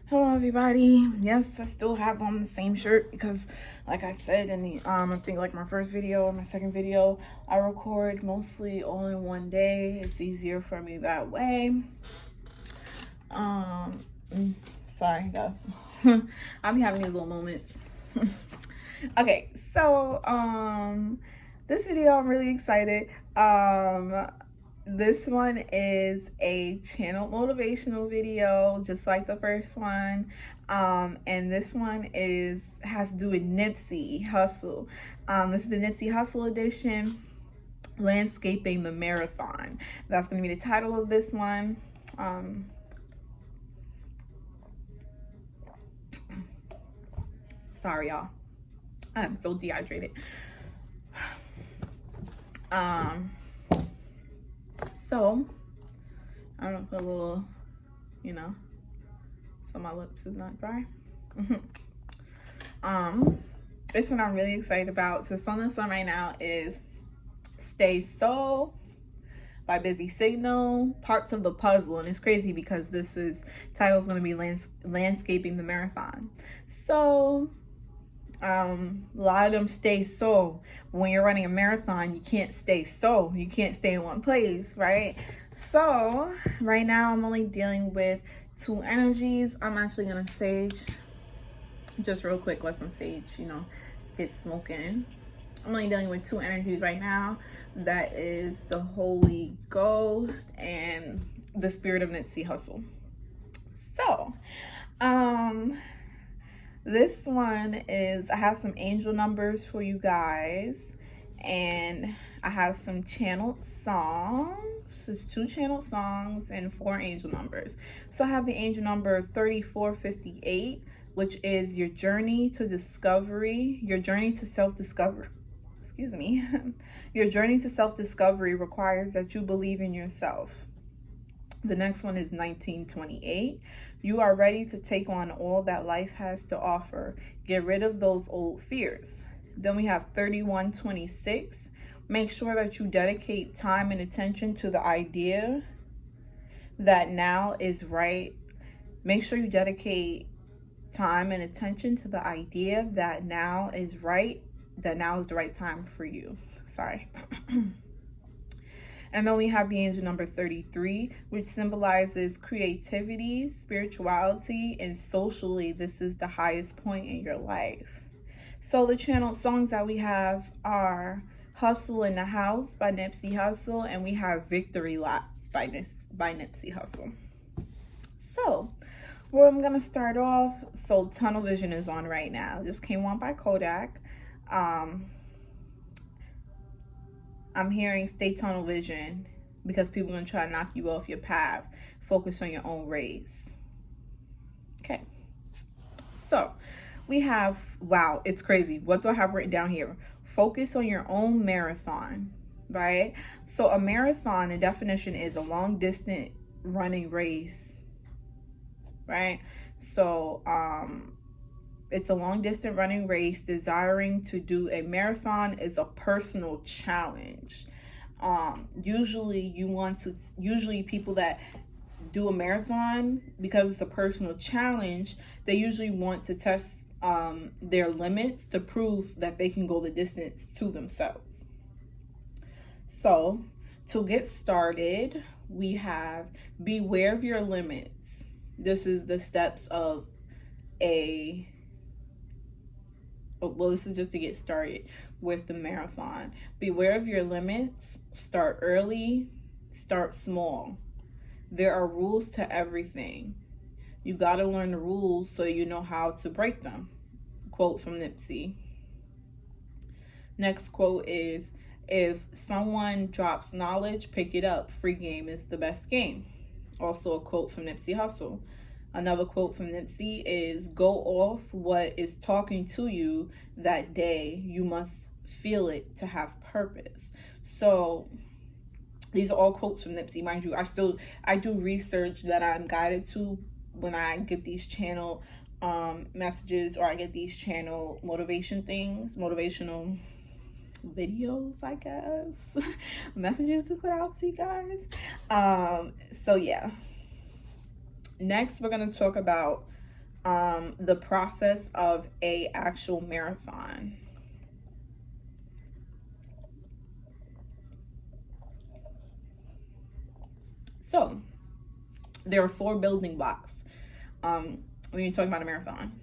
Hello everybody. Yes, I still have on the same shirt because like I said in the I think like my first video or my second video, I record mostly all in one day. It's easier for me that way. Um Sorry guys. I'll be having these little moments. Okay, so this video I'm really excited. This one is a channel motivational video, just like the first one. And this one has to do with Nipsey Hussle. This is the Nipsey Hussle edition, Landscaping the Marathon. That's going to be the title of this one. Sorry, y'all. I'm so dehydrated. So I'm gonna put a little, so my lips is not dry. This one I'm really excited about. So song this one right now is Stay So by Busy Signal, Parts of the Puzzle. And it's crazy because title's gonna be Landscaping the Marathon. So a lot of them stay so. When you're running a marathon, you can't stay so. You can't stay in one place, right? So right now I'm only dealing with two energies. I'm actually gonna sage just real quick. Let some sage, get smoking. I'm only dealing with two energies right now. That is the Holy Ghost and the Spirit of Nipsey Hussle. So this one is, I have some angel numbers for you guys, and I have some channeled songs. It's 2 channeled songs and 4 angel numbers. So I have the angel number 3458, which is your journey to discovery, your journey to self-discovery. Excuse me. Your journey to self-discovery requires that you believe in yourself. The next one is 1928. You are ready to take on all that life has to offer. Get rid of those old fears. Then we have 3126. Make sure that you dedicate time and attention to the idea that now is right. Make sure you dedicate time and attention to the idea that now is right, that now is the right time for you. Sorry. And then we have the angel number 33, which symbolizes creativity, spirituality, and socially, this is the highest point in your life. So the channeled songs that we have are Hustle in the House by Nipsey Hussle, and we have Victory Lap by Nipsey Hussle. So where I'm gonna start off, so Tunnel Vision is on right now. This came on by Kodak. I'm hearing stay tunnel vision because people are going to try to knock you off your path. Focus on your own race. Okay. So we have, wow, it's crazy. What do I have written down here? Focus on your own marathon, right? So a marathon, the definition is a long distance running race, right? So, it's a long distance running race. Desiring to do a marathon is a personal challenge. Usually people that do a marathon, because it's a personal challenge, they usually want to test their limits to prove that they can go the distance to themselves. So to get started, we have beware of your limits. This is the steps of this is just to get started with the marathon. Beware of your limits. Start early. Start small. There are rules to everything. You got to learn the rules so you know how to break them. Quote from Nipsey. Next quote is, if someone drops knowledge, pick it up. Free game is the best game. Also a quote from Nipsey Hussle. Another quote from Nipsey is, go off what is talking to you that day. You must feel it to have purpose. So these are all quotes from Nipsey. Mind you, I do research that I'm guided to when I get these channel messages, or I get these channel motivational videos, I guess, messages to put out to you guys. So yeah. Next, we're going to talk about the process of a actual marathon. So there are 4 building blocks when you're talking about a marathon.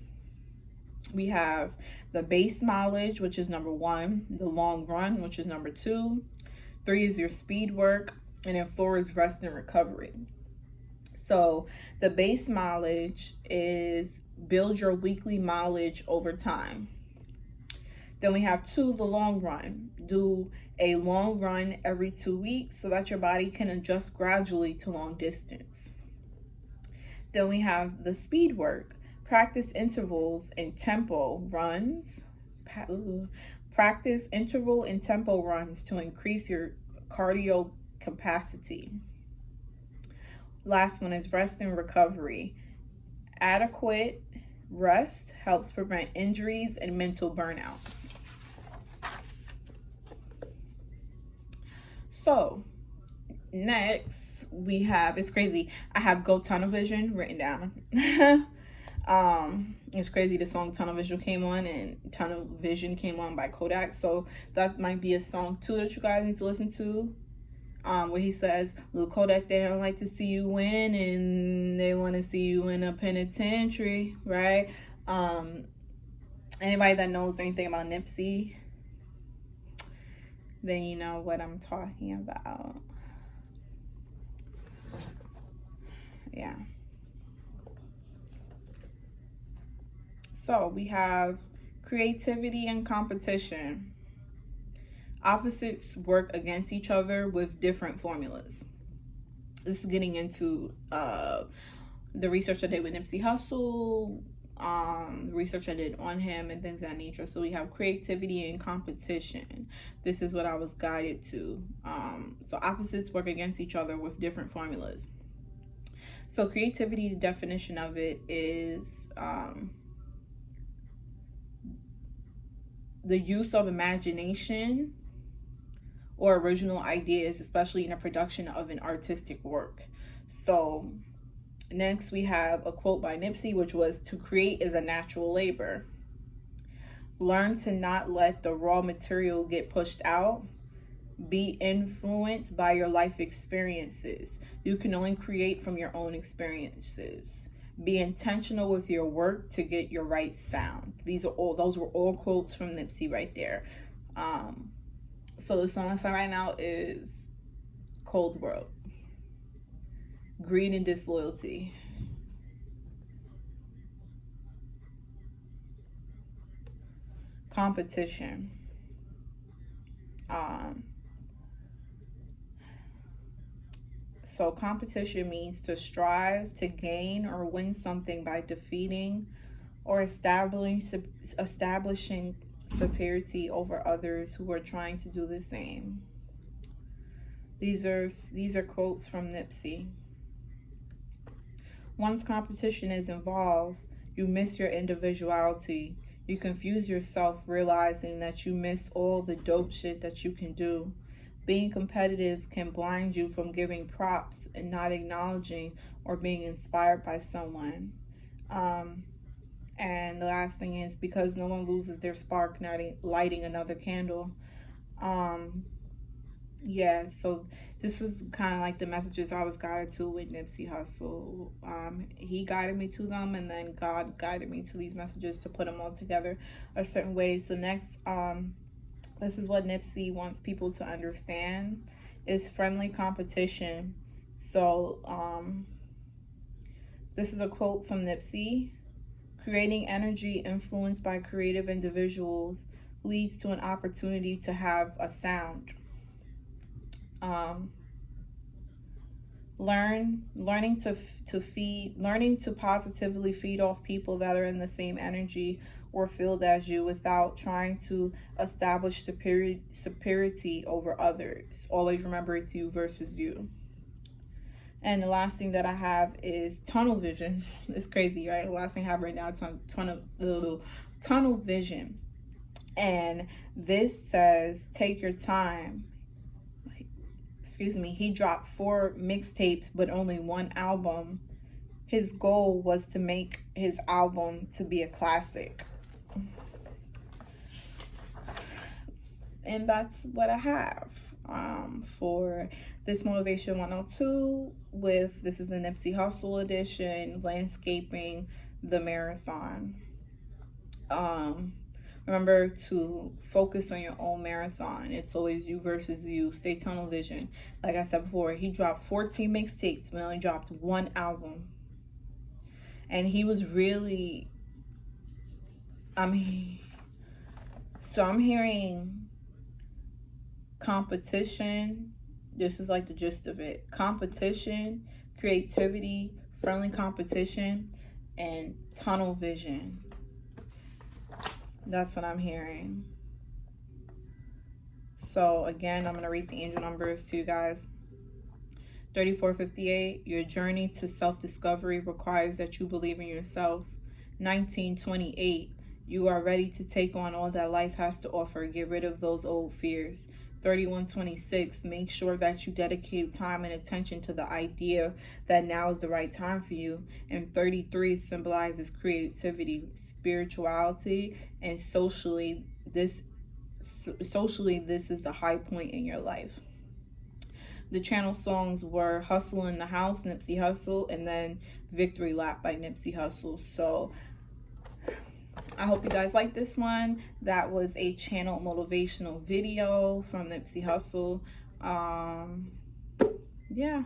We have the base mileage, which is number 1, the long run, which is number 2, 3 is your speed work, and then 4 is rest and recovery. So the base mileage is build your weekly mileage over time. Then we have 2, the long run. Do a long run every 2 weeks so that your body can adjust gradually to long distance. Then we have the speed work. Practice intervals and tempo runs. Practice interval and tempo runs to increase your cardio capacity. Last one is rest and recovery. Adequate rest helps prevent injuries and mental burnouts. So next we have, it's crazy, I have Go Tunnel Vision written down. It's crazy, the song Tunnel Vision came on, and Tunnel Vision came on by Kodak, so that might be a song too that you guys need to listen to, where he says, "Lil Kodak, they don't like to see you win, and they want to see you in a penitentiary," right? Anybody that knows anything about Nipsey, then you know what I'm talking about. Yeah. So we have creativity and competition. Opposites work against each other with different formulas. This is getting into the research I did with Nipsey Hussle, the research I did on him, and things of that nature. So we have creativity and competition. This is what I was guided to. So opposites work against each other with different formulas. So creativity, the definition of it is the use of imagination or original ideas, especially in a production of an artistic work. So next we have a quote by Nipsey, which was, "To create is a natural labor. Learn to not let the raw material get pushed out. Be influenced by your life experiences. You can only create from your own experiences. Be intentional with your work to get your right sound." Those were all quotes from Nipsey right there. So the song that's on right now is Cold World. Greed and disloyalty. Competition. So competition means to strive to gain or win something by defeating or establishing superiority over others who are trying to do the same. These are quotes from Nipsey. Once competition is involved, you miss your individuality. You confuse yourself, realizing that you miss all the dope shit that you can do. Being competitive can blind you from giving props and not acknowledging or being inspired by someone. And the last thing is, because no one loses their spark not lighting another candle. Yeah, so this was kind of like the messages I was guided to with Nipsey Hussle. He guided me to them, and then God guided me to these messages to put them all together a certain way. So next, this is what Nipsey wants people to understand, is friendly competition. So this is a quote from Nipsey. "Creating energy influenced by creative individuals leads to an opportunity to have a sound. Learning to positively feed off people that are in the same energy or field as you without trying to establish superiority over others. Always remember it's you versus you." And the last thing that I have is tunnel vision. It's crazy, right? The last thing I have right now is tunnel vision. And this says, take your time. He dropped 4 mixtapes, but only 1 album. his goal was to make his album to be a classic. And that's what I have for this Motivation 102 with, this is a Nipsey Hussle edition, landscaping the marathon. Remember to focus on your own marathon. It's always you versus you. Stay tunnel vision. Like I said before, he dropped 14 mixtapes but only dropped one album. And he was really, so I'm hearing competition. This is like the gist of it. Competition, creativity, friendly competition, and tunnel vision. That's what I'm hearing. So again, I'm going to read the angel numbers to you guys. 3458, your journey to self-discovery requires that you believe in yourself. 1928, you are ready to take on all that life has to offer. Get rid of those old fears. 3126, make sure that you dedicate time and attention to the idea that now is the right time for you. And 33 symbolizes creativity, spirituality, and socially this is the high point in your life. The channel songs were Hussle in the House, Nipsey Hussle, and then Victory Lap by Nipsey Hussle. So I hope you guys like this one. That was a channel motivational video from Nipsey Hussle. Yeah.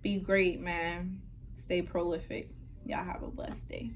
Be great, man. Stay prolific. Y'all have a blessed day.